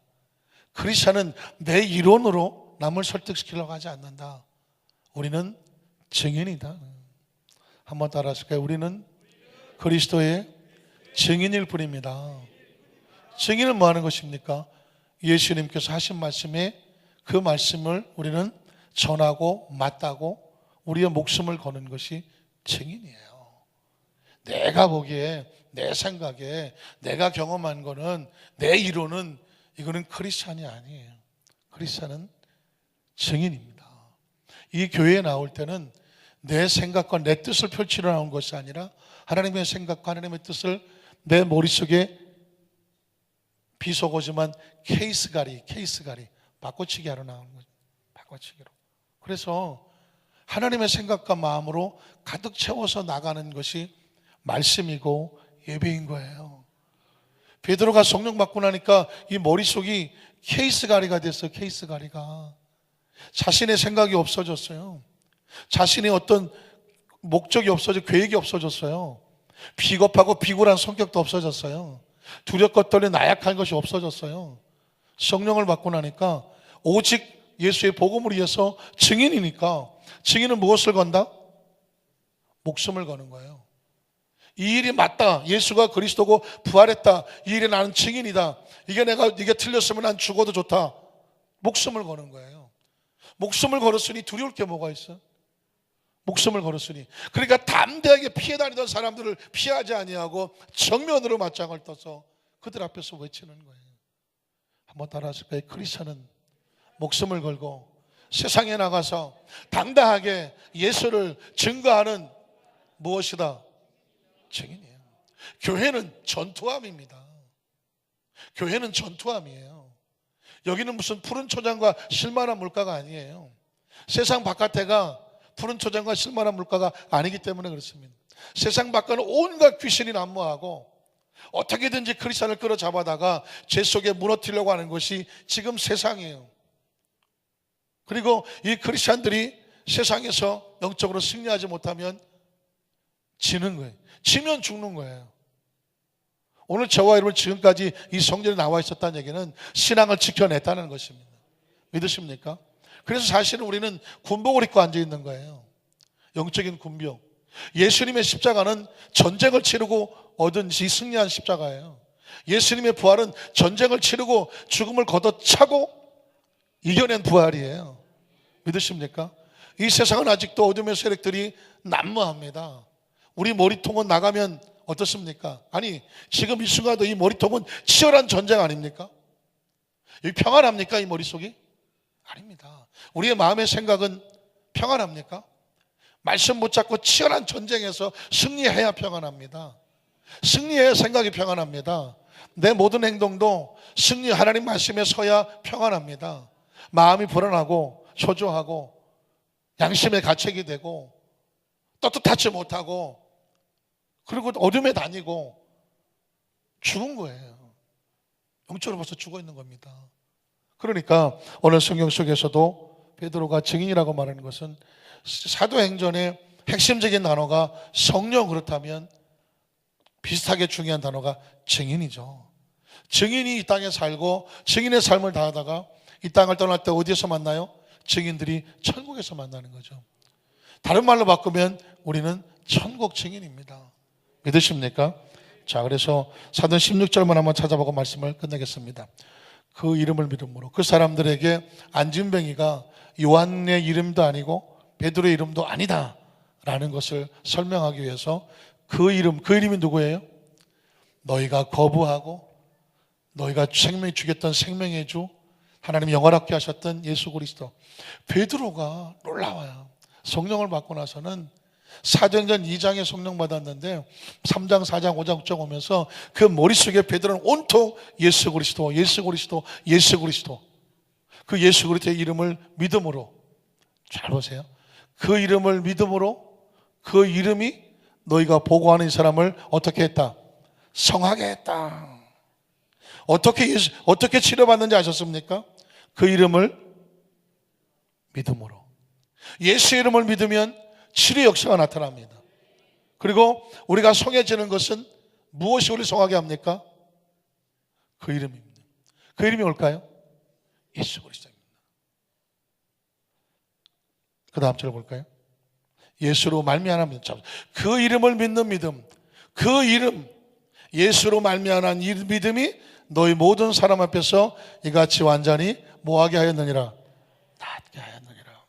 그리스찬은 내 이론으로 남을 설득시키려고 하지 않는다. 우리는 증인이다. 한번 따라 하실까요? 우리는 그리스도의 증인일 뿐입니다. 증인은 뭐 하는 것입니까? 예수님께서 하신 말씀에 그 말씀을 우리는 전하고 맞다고 우리의 목숨을 거는 것이 증인이에요. 내가 보기에 내 생각에 내가 경험한 거는 내 이론은 이거는 크리스찬이 아니에요. 크리스찬은 증인입니다. 이 교회에 나올 때는 내 생각과 내 뜻을 펼치려 나온 것이 아니라 하나님의 생각과 하나님의 뜻을 내 머릿속에 비속어지만 케이스가리 바꿔치기 하러 나오는 거죠. 바꿔치기로. 그래서 하나님의 생각과 마음으로 가득 채워서 나가는 것이 말씀이고 예배인 거예요. 베드로가 성령 받고 나니까 이 머릿속이 케이스가리가 됐어요. 케이스가리가. 자신의 생각이 없어졌어요. 자신의 어떤 목적이 없어져, 계획이 없어졌어요. 비겁하고 비굴한 성격도 없어졌어요. 두렵고 떨린 나약한 것이 없어졌어요. 성령을 받고 나니까 오직 예수의 복음을 위해서 증인이니까, 증인은 무엇을 건다? 목숨을 거는 거예요. 이 일이 맞다, 예수가 그리스도고 부활했다, 이 일에 나는 증인이다, 이게 틀렸으면 난 죽어도 좋다, 목숨을 거는 거예요. 목숨을 걸었으니 두려울 게 뭐가 있어? 목숨을 걸었으니. 그러니까 담대하게 피해 다니던 사람들을 피하지 아니하고 정면으로 맞짱을 떠서 그들 앞에서 외치는 거예요. 한번 따라하실까요? 크리스천은 목숨을 걸고 세상에 나가서 당당하게 예수를 증거하는 무엇이다? 증인이에요. 교회는 전투함입니다. 교회는 전투함이에요. 여기는 무슨 푸른 초장과 실만한 물가가 아니에요. 세상 바깥에가 푸른 초장과 실만한 물가가 아니기 때문에 그렇습니다. 세상 바깥은 온갖 귀신이 난무하고 어떻게든지 크리스찬을 끌어잡아다가 죄 속에 무너뜨리려고 하는 것이 지금 세상이에요. 그리고 이 크리스찬들이 세상에서 영적으로 승리하지 못하면 지는 거예요. 지면 죽는 거예요. 오늘 저와 여러분 지금까지 이 성전에 나와 있었다는 얘기는 신앙을 지켜냈다는 것입니다. 믿으십니까? 그래서 사실은 우리는 군복을 입고 앉아 있는 거예요. 영적인 군복. 예수님의 십자가는 전쟁을 치르고 얻은 승리한 십자가예요. 예수님의 부활은 전쟁을 치르고 죽음을 걷어차고 이겨낸 부활이에요. 믿으십니까? 이 세상은 아직도 어둠의 세력들이 난무합니다. 우리 머리통은 나가면 어떻습니까? 아니, 지금 이 순간도 이 머리통은 치열한 전쟁 아닙니까? 이 평안합니까? 이 머릿속이? 아닙니다. 우리의 마음의 생각은 평안합니까? 말씀 붙잡고 치열한 전쟁에서 승리해야 평안합니다. 승리해야 생각이 평안합니다. 내 모든 행동도 승리, 하나님 말씀에 서야 평안합니다. 마음이 불안하고 초조하고 양심의 가책이 되고 떳떳하지 못하고 그리고 어둠에 다니고 죽은 거예요. 영적으로 벌써 죽어 있는 겁니다. 그러니까 오늘 성경 속에서도 베드로가 증인이라고 말하는 것은 사도행전의 핵심적인 단어가 성령, 그렇다면 비슷하게 중요한 단어가 증인이죠. 증인이 이 땅에 살고 증인의 삶을 다하다가 이 땅을 떠날 때 어디에서 만나요? 증인들이 천국에서 만나는 거죠. 다른 말로 바꾸면 우리는 천국 증인입니다. 믿으십니까? 자, 그래서 사도 16절만 한번 찾아보고 말씀을 끝내겠습니다. 그 이름을 믿음으로 그 사람들에게 안진뱅이가 요한의 이름도 아니고 베드로의 이름도 아니다 라는 것을 설명하기 위해서 그 이름이 누구예요? 너희가 거부하고 너희가 생명이 주겠던 생명의 주 하나님이 영원하게 하셨던 예수 그리스도. 베드로가 놀라워요. 성령을 받고 나서는 사도행전 2장에 성령 받았는데 3장, 4장, 5장, 6장 오면서 그 머릿속에 베드로는 온통 예수 그리스도, 예수 그리스도, 예수 그리스도. 그 예수 그리스도의 이름을 믿음으로, 잘 보세요, 그 이름을 믿음으로 그 이름이 너희가 보고하는 이 사람을 어떻게 했다? 성하게 했다. 어떻게 치료받는지 아셨습니까? 그 이름을 믿음으로. 예수 이름을 믿으면 치료 역사가 나타납니다. 그리고 우리가 성해지는 것은 무엇이 우리를 성하게 합니까? 그 이름입니다. 그 이름이 뭘까요? 예수 그리스도입니다. 그 다음 절 볼까요? 예수로 말미암는 그 이름을 믿는 믿음, 그 이름, 예수로 말미암은 이 믿음이 너희 모든 사람 앞에서 이같이 완전히 뭐하게 하였느니라? 낫게 하였느니라.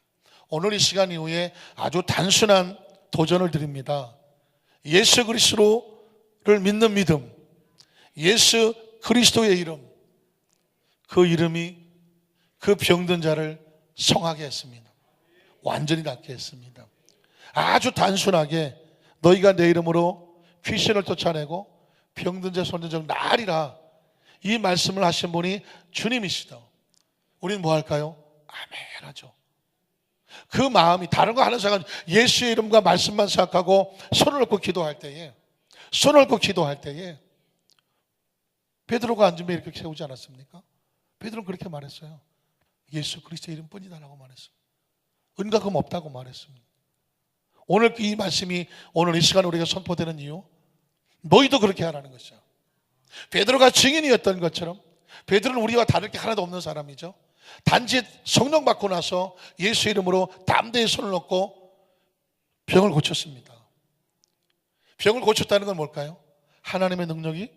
오늘 이 시간 이후에 아주 단순한 도전을 드립니다. 예수 그리스도로 믿는 믿음, 예수 그리스도의 이름, 그 이름이 그 병든 자를 성하게 했습니다. 완전히 낫게 했습니다. 아주 단순하게 너희가 내 이름으로 귀신을 쫓아내고 병든 자 손든 자 나으리라, 이 말씀을 하신 분이 주님이시다. 우리는 뭐 할까요? 아멘 하죠. 그 마음이 다른 거 하는 사람, 예수의 이름과 말씀만 생각하고 손을 얹고 기도할 때에, 베드로가 앉으면 이렇게 세우지 않았습니까? 베드로는 그렇게 말했어요. 예수 그리스도의 이름뿐이다라고 말했어요. 은각음 없다고 말했습니다. 오늘 이 말씀이 오늘 이 시간 우리가 선포되는 이유, 너희도 그렇게 하라는 것이죠. 베드로가 증인이었던 것처럼, 베드로는 우리와 다를 게 하나도 없는 사람이죠. 단지 성령 받고 나서 예수 이름으로 담대히 손을 얹고 병을 고쳤습니다. 병을 고쳤다는 건 뭘까요? 하나님의 능력이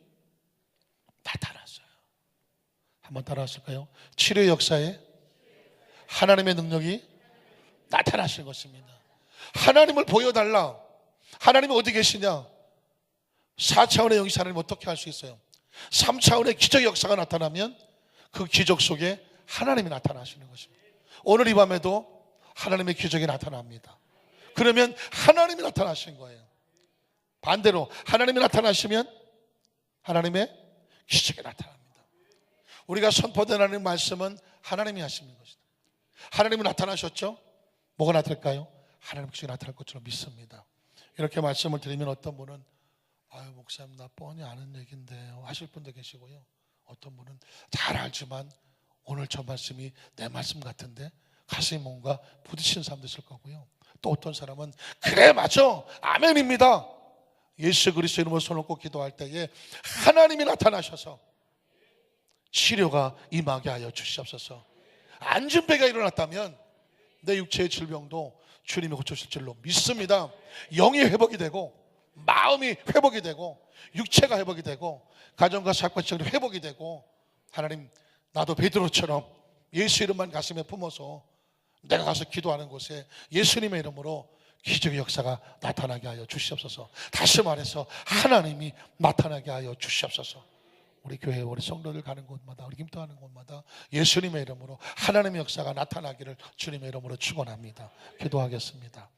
나타났어요. 한번 따라하실까요? 치료 역사에 하나님의 능력이 나타나신 것입니다. 하나님을 보여달라. 하나님이 어디 계시냐? 4차원의 영이신 하나님 어떻게 할 수 있어요? 3차원의 기적 역사가 나타나면 그 기적 속에 하나님이 나타나시는 것입니다. 오늘 이 밤에도 하나님의 기적이 나타납니다. 그러면 하나님이 나타나신 거예요. 반대로 하나님이 나타나시면 하나님의 기적이 나타납니다. 우리가 선포되는 말씀은 하나님이 하시는 것이다. 하나님이 나타나셨죠? 뭐가 나타날까요? 하나님의 기적이 나타날 것처럼 믿습니다. 이렇게 말씀을 드리면 어떤 분은 아유 목사님 나 뻔히 아는 얘기인데요 하실 분도 계시고요. 어떤 분은 잘 알지만 오늘 저 말씀이 내 말씀 같은데 가슴이 뭔가 부딪히는 사람도 있을 거고요. 또 어떤 사람은 그래 맞아 아멘입니다. 예수 그리스도 이름으로 손을 얹고 기도할 때에 하나님이 나타나셔서 치료가 임하게 하여 주시옵소서. 안진배가 일어났다면 내 육체의 질병도 주님이 고쳐주실 줄로 믿습니다. 영이 회복이 되고 마음이 회복이 되고 육체가 회복이 되고 가정과 사업과 직장이 회복이 되고, 하나님 나도 베드로처럼 예수 이름만 가슴에 품어서 내가 가서 기도하는 곳에 예수님의 이름으로 기적의 역사가 나타나게 하여 주시옵소서. 다시 말해서 하나님이 나타나게 하여 주시옵소서. 우리 교회 우리 성도들 가는 곳마다 우리 김토하는 곳마다 예수님의 이름으로 하나님의 역사가 나타나기를 주님의 이름으로 축원합니다. 기도하겠습니다.